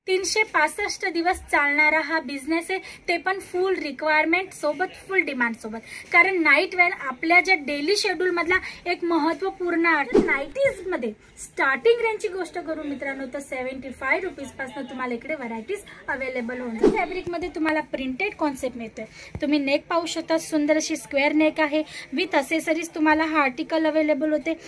365 दिवस चालणारा हा बिझनेस आहे, ते पण फुल रिक्वायरमेंट सोबत, फुल डिमांड सोबत. कारण नाईट वेअर आपल्या ज्या डेली शेड्यूल मधला एक महत्वपूर्ण आहे. नाईटीज मध्ये स्टार्टिंग रेंजची गोष्ट करू मित्रांनो तर 75 रुपीज पासून तुम्हाला इकडे व्हरायटीज अवेलेबल होणार. फॅब्रिक मध्ये तुम्हाला प्रिंटेड कॉन्सेप्ट मिळतोय. तुम्ही नेक पाहू शकता, सुंदर अशी स्क्वेअर नेक आहे. विथ असेसरीज तुम्हाला हा आर्टिकल अवेलेबल होते.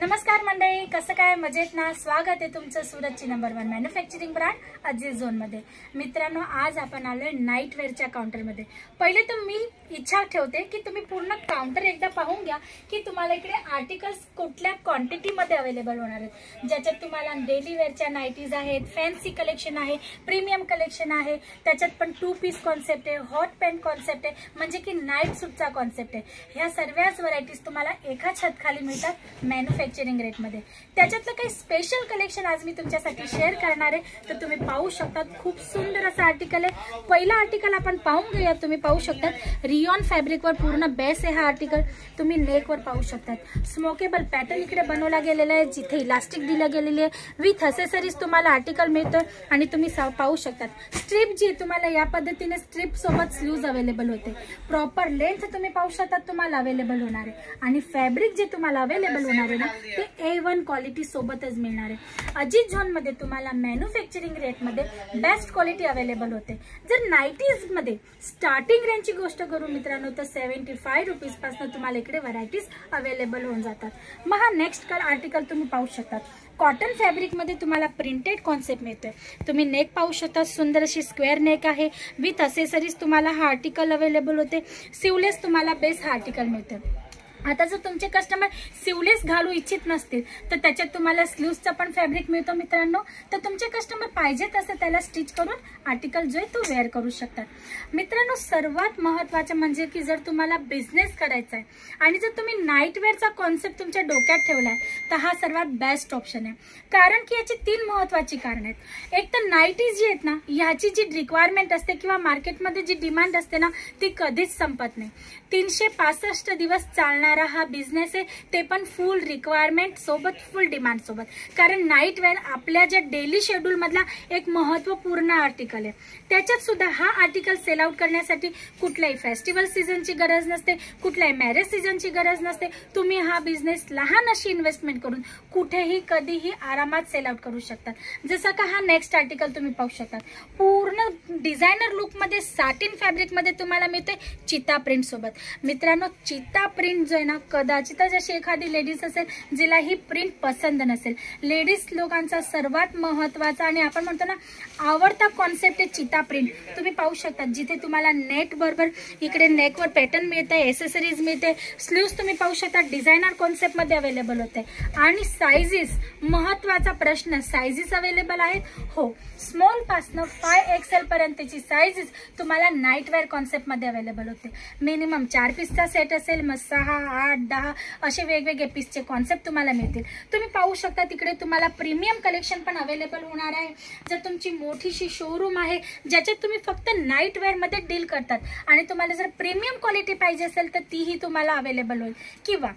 नमस्कार मंडळी, कसं काय, मजेत ना? स्वागत आहे तुमचं सुरतची number 1 manufacturing brand Aziz zone मध्ये. मित्रांनो, आज आपण आलोय नाईट वेअरच्या काउंटर मध्ये. पहिले तर मी इच्छा ठेवते की तुम्ही पूर्ण काउंटर एकदा पाहून घ्या की तुम्हाला इकडे आर्टिकल्स कुठल्या क्वांटिटी मध्ये अवेलेबल होणार आहेत, ज्याच्यात तुम्हाला डेली वेअरच्या नाईटीज आहेत, फॅन्सी कलेक्शन आहे, प्रीमियम कलेक्शन आहे, त्याच्यात पण 2 पीस कॉन्सेप्ट आहे, हॉट पॅन्ट कॉन्सेप्ट आहे, म्हणजे की नाईट सूटचा कॉन्सेप्ट आहे. ह्या सर्वच व्हरायटीज तुम्हाला एका छत खाली मिळतात मॅन्युफॅक्चरिंग रेट मध्ये. त्याच्यातलं काही स्पेशल कलेक्शन आज मी तुमच्यासाठी शेअर करणार आहे. तर तुम्ही पाहू शकता, खूप सुंदर असं आर्टिकल आहे. पहिला आर्टिकल आपण पाहून घेऊया. तुम्ही पाहू शकता रियॉन फॅब्रिक वर पूर्ण बेस आहे हा आर्टिकल. तुम्ही नेक वर पाहू शकता स्मोकेबल पॅटर्न इकडे बनवला गेलेला आहे, जिथे इलास्टिक दिला गेलेली आहे. विथ असेसरीज तुम्हाला आर्टिकल मिळतोय. आणि तुम्ही पाहू शकता स्ट्रिप जी तुम्हाला या पद्धतीने स्ट्रिप सोबत स्लीव्ज अवेलेबल होते. प्रॉपर लेंथ तुम्ही पाहू शकता तुम्हाला अवेलेबल होणार आहे. आणि फॅब्रिक जे तुम्हाला अवेलेबल होणार आहे ना, ते A1 क्वालिटी सोबतच मिळणार आहे. अजीज झोन मध्ये तुम्हाला मॅन्युफॅक्चरिंग रेट मध्ये बेस्ट क्वालिटी अवेलेबल होते. जर नाईटीज मध्ये स्टार्टिंग रेंजची गोष्ट करू मित्रांनो तर 75 रुपीज पासून तुम्हाला इकडे व्हरायटीज अवेलेबल होऊन जातात. मग हा नेक्स्ट आर्टिकल तुम्ही पाहू शकता. कॉटन फॅब्रिक मध्ये तुम्हाला प्रिंटेड कॉन्सेप्ट मिळतोय. तुम्ही नेक पाहू शकता, सुंदर अशी स्क्वेअर नेक आहे. विथ असेसरीज तुम्हाला हा आर्टिकल अवेलेबल होते. सिवलेस तुम्हाला बेस हा आर्टिकल मिळतोय. आता जर तुमचे कस्टमर सिवलेस घालू इच्छित नसतील तर त्याच्यात तुम्हाला स्लीव्सचा पण फॅब्रिक मिळतो मित्रांनो. तर तुमचे कस्टमर पाहिजे तसं त्याला स्टिच करून आर्टिकल जो आहे तो वेअर करू शकतात. मित्रांनो, सर्वात महत्त्वाचं म्हणजे की जर तुम्हाला बिझनेस करायचा आहे आणि जर तुम्ही नाईट वेअरचा कॉन्सेप्ट तुमच्या डोक्यात ठेवलाय तर हा सर्वात बेस्ट ऑप्शन आहे. कारण की याची 3 महत्त्वाची कारण आहेत. एक तर नाईटीज जी आहेत ना, ह्याची जी रिक्वायरमेंट असते किंवा मार्केटमध्ये जी डिमांड असते ना, ती कधीच संपत नाही. 365 दिवस चालणारा हा बिझनेस आहे, ते पण फुल रिक्वायरमेंट सोबत, फुल डिमांड सोबत. कारण नाईट वेअर आपल्या ज्या डेली शेड्यूल मधला एक महत्वपूर्ण आर्टिकल आहे. त्याच्यात सुद्धा हा आर्टिकल सेल आउट करण्यासाठी कुठल्याही फेस्टिवल सीझनची गरज नसते, कुठल्याही मॅरेज सीझनची गरज नसते. तुम्ही हा बिझनेस लहान अशी इन्व्हेस्टमेंट करून कुठेही कधीही आरामात सेल आउट करू शकता. जसं का हा नेक्स्ट आर्टिकल तुम्ही पाहू शकता. पूर्ण डिझायनर लुक मध्ये साटिन फॅब्रिक मध्ये तुम्हाला मिळते चिता प्रिंट सोबत. मित्रांनो, चिता प्रिंट जो आहे ना, कदाचित अशी एखादी लेडीज असेल जिला ही प्रिंट पसंत नसेल. लेडीज लोकांचा सर्वात महत्वाचा आणि आपण म्हणतो ना आवडता कॉन्सेप्ट आहे चिता प्रिंट. तुम्ही पाहू शकता जिथे तुम्हाला नेट बरोबर इकडे नेकवर पॅटर्न मिळते, एसेसरीज मिळते, स्लीव्स तुम्ही पाहू शकता डिझायनर कॉन्सेप्ट मध्ये अवेलेबल होते. आणि साइजेस, महत्वाचा प्रश्न, साइजेस अवेलेबल आहेत. हो, स्मॉल पासून 5XL पर्यंतची साइजेस तुम्हाला नाईट वेअर कॉन्सेप्ट मध्ये अवेलेबल होते. मिनिमम 4 पीसचा सेट असेल, मग 6, 8, 10 असे वेगवेगळे पीसचे कॉन्सेप्ट तुम्हाला मिळतील. तुम्ही पाहू शकता तिकडे तुम्हाला प्रीमियम कलेक्शन पण अवेलेबल होणार आहे. जर तुमची मोठीशी शोरूम आहे ज्याच्यात तुम्ही फक्त नाईट वेअर मध्ये डील करतात आणि तुम्हाला जर प्रीमियम क्वालिटी पाहिजे असेल तर तीही तुम्हाला अवेलेबल होईल. किंवा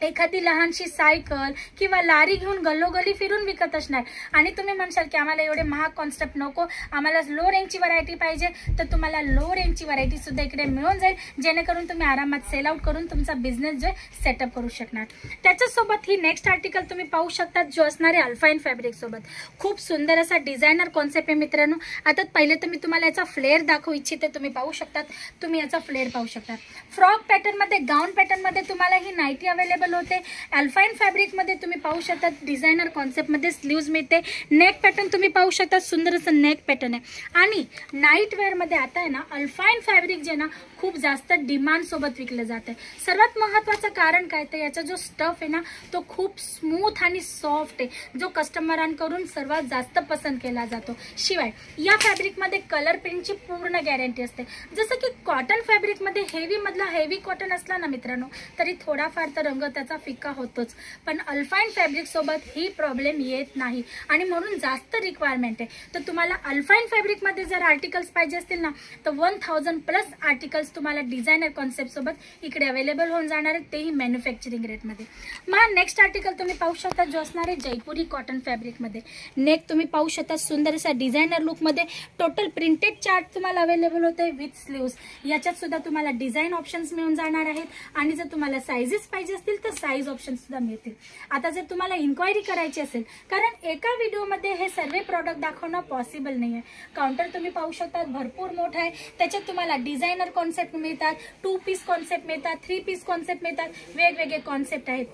एखादी लहानशी सायकल किंवा लारी घेऊन गल्लोगल्ली फिरून विकत असणार आणि तुम्ही म्हणशाल की आम्हाला एवढे महाग कॉन्सेप्ट नको, आम्हाला लो रेंजची व्हरायटी पाहिजे, तर तुम्हाला लो रेंजची व्हरायटी सुद्धा इकडे मिळून जाईल, जेणेकरून तुम्ही आरामात सेल आउट करून तुमचा बिझनेस जो सेटअप करू शकणार. त्याच्यासोबत ही नेक्स्ट आर्टिकल तुम्ही पाहू शकता जो असणार आहे अल्फाईन फॅब्रिक सोबत. खूप सुंदर असा डिझायनर कॉन्सेप्ट आहे मित्रांनो. आता पहिले तर मी तुम्हाला याचा फ्लेअर दाखवू इच्छिते. तुम्ही पाहू शकता, तुम्ही याचा फ्लेअर पाहू शकता. फ्रॉक पॅटर्न मध्ये, गाऊन पॅटर्न मध्ये तुम्हाला ही नाईटी अवेलेबल होते. अल्फाईन फॅब्रिक मध्ये तुम्ही पाहू शकता डिझायनर कॉन्सेप्ट मध्ये स्लीव्ज मिळते. नेक पॅटर्न तुम्ही पाहू शकता, सुंदर असं नेक पॅटर्न आहे. आणि नाईट वेअर मध्ये आता आहे ना अल्फाईन फॅब्रिक जे ना खूप जास्त डिमांड सोबत विकलं जाते. सर्वात महत्त्वाचं कारण काय तर याचा जो स्टफ आहे ना तो खूप स्मूथ आणि सॉफ्ट आहे, जो कस्टमरांकडून सर्वात जास्त पसंत केला जातो. शिवाय या फॅब्रिक मध्ये कलर प्रिंटची पूर्ण गॅरंटी असते. जसं की कॉटन फॅब्रिक मध्ये हेवी मधला हेवी कॉटन असला ना मित्रांनो तरी थोडाफार तर रंग त्याचा फिका होतोच, पण अल्फाईन फॅब्रिक सोबत ही प्रॉब्लेम येत नाही आणि म्हणून जास्त रिक्वायरमेंट आहे. तर तुम्हाला अल्फाईन फॅब्रिक मध्ये जर आर्टिकल्स पाहिजे असतील ना तर 1000+ आर्टिकल्स ड्रेसेस तुम्हाला डिझायनर कॉन्सेप्ट सोबत इकडे अवेलेबल होऊन जाणार आहेत, तेही मॅन्युफॅक्चरिंग रेटमध्ये. मग नेक्स्ट आर्टिकल तुम्ही पाहू शकता जो असणार आहे जयपुरी कॉटन फॅब्रिकमध्ये. नेक तुम्ही पाहू शकता सुंदर असा डिझायनर लुकमध्ये. टोटल प्रिंटेड चार्ट तुम्हाला अवेलेबल होते विथ स्लीव्स. याच्यात सुद्धा तुम्हाला डिझाईन ऑप्शन्स मिळून जाणार आहेत आणि जर तुम्हाला साईजेस पाहिजे असतील तर साईज ऑप्शन सुद्धा मिळतील. आता जर तुम्हाला इन्क्वायरी करायची असेल, कारण एका व्हिडिओमध्ये हे सर्व प्रोडक्ट दाखवणं पॉसिबल नाही आहे. काउंटर तुम्ही पाहू शकता भरपूर मोठा आहे. त्याच्यात तुम्हाला डिझायनर कॉन्सेप्ट मिळतात, 2 पीस कॉन्सेप्ट मिळतात, 3 पीस कॉन्सेप्ट मिळतात, वेगवेगळे कॉन्सेप्ट आहेत.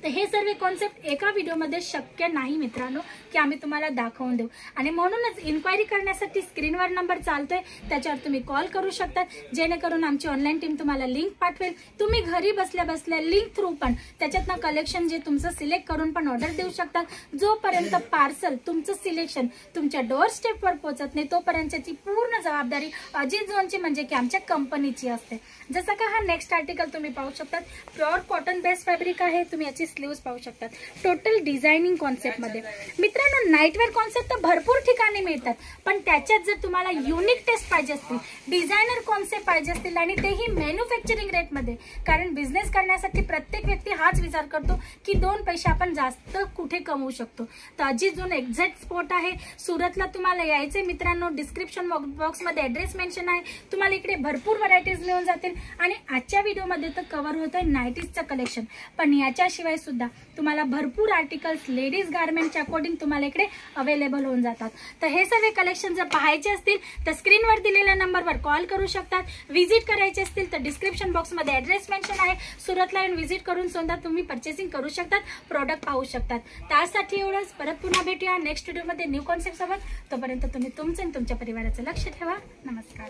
तर हे सर्व कॉन्सेप्ट एका व्हिडिओमध्ये शक्य नाही मित्रांनो की आम्ही तुम्हाला दाखवून देऊ. आणि म्हणूनच इन्क्वायरी करण्यासाठी स्क्रीनवर नंबर चालतोय, त्याच्यावर तुम्ही कॉल करू शकता, जेणेकरून आमची ऑनलाईन टीम तुम्हाला लिंक पाठवेल. तुम्ही घरी बसल्या बसल्या लिंक थ्रू पण त्याच्यातनं कलेक्शन जे तुमचं सिलेक्ट करून पण ऑर्डर देऊ शकतात. जोपर्यंत पार्सल तुमचं सिलेक्शन तुमच्या डोअर स्टेपवर पोहोचत नाही तोपर्यंतची पूर्ण जबाबदारी अजित झोनची म्हणजे की आमच्या कंपनीची असते. जसं का हा नेक्स्ट आर्टिकल तुम्ही पाहू शकता, प्युअर कॉटन बेस्ड फॅब्रिक आहे. तुम्ही याची स्लीव्स पाहू शकतात. टोटल डिझायनिंग कॉन्सेप्ट मध्ये. मित्रांनो नाईटवेअर कॉन्सेप्ट तर भरपूर ठिकाणी मिळतात, पण त्याच्यात जर तुम्हाला युनिक टेस्ट पाहिजे असतील, डिझायनर कॉन्सेप्ट पाहिजे असतील आणि तेही मॅन्युफॅक्चरिंग रेटमध्ये, कारण बिझनेस करण्यासाठी प्रत्येक व्यक्ती हाच विचार करतो की 2 पैसे आपण जास्त कुठे कमवू शकतो. तर अजित झोन एक्झॅक्ट स्पॉट आहे. सुरतला तुम्हाला यायचे मित्रांनो. डिस्क्रिप्शन बॉक्समध्ये ऍड्रेस मेन्शन आहे. तुम्हाला इकडे भरपूर व्हरायटीज मिळून जातील. आणि आजच्या व्हिडिओमध्ये तर कव्हर होतंय नाईटीजचं कलेक्शन, पण याच्याशिवाय सुद्धा तुम्हाला भरपूर आर्टिकल्स लेडीज गार्मेंटच्या अकॉर्डिंग तुम्हाला इकडे अवेलेबल होऊन जातात. तर हे सर्व कलेक्शन जर पाहायचे असतील तर स्क्रीनवर दिलेल्या नंबरवर कॉल करू शकतात. व्हिजिट करायचे असतील तर डिस्क्रिप्शन बॉक्समध्ये ऍड्रेस मेन्शन आहे. सुरतला येऊन व्हिजिट करून सुद्धा तुम्ही परचेसिंग करू शकतात, प्रोडक्ट पाहू शकतात. त्यासाठी एवढंच. परत पुन्हा भेटूया नेक्स्ट व्हिडिओमध्ये न्यू कॉन्सेप्ट सोबत. तोपर्यंत तुम्ही तुमचं आणि तुमच्या परिवाराचं लक्ष ठेवा. नमस्कार.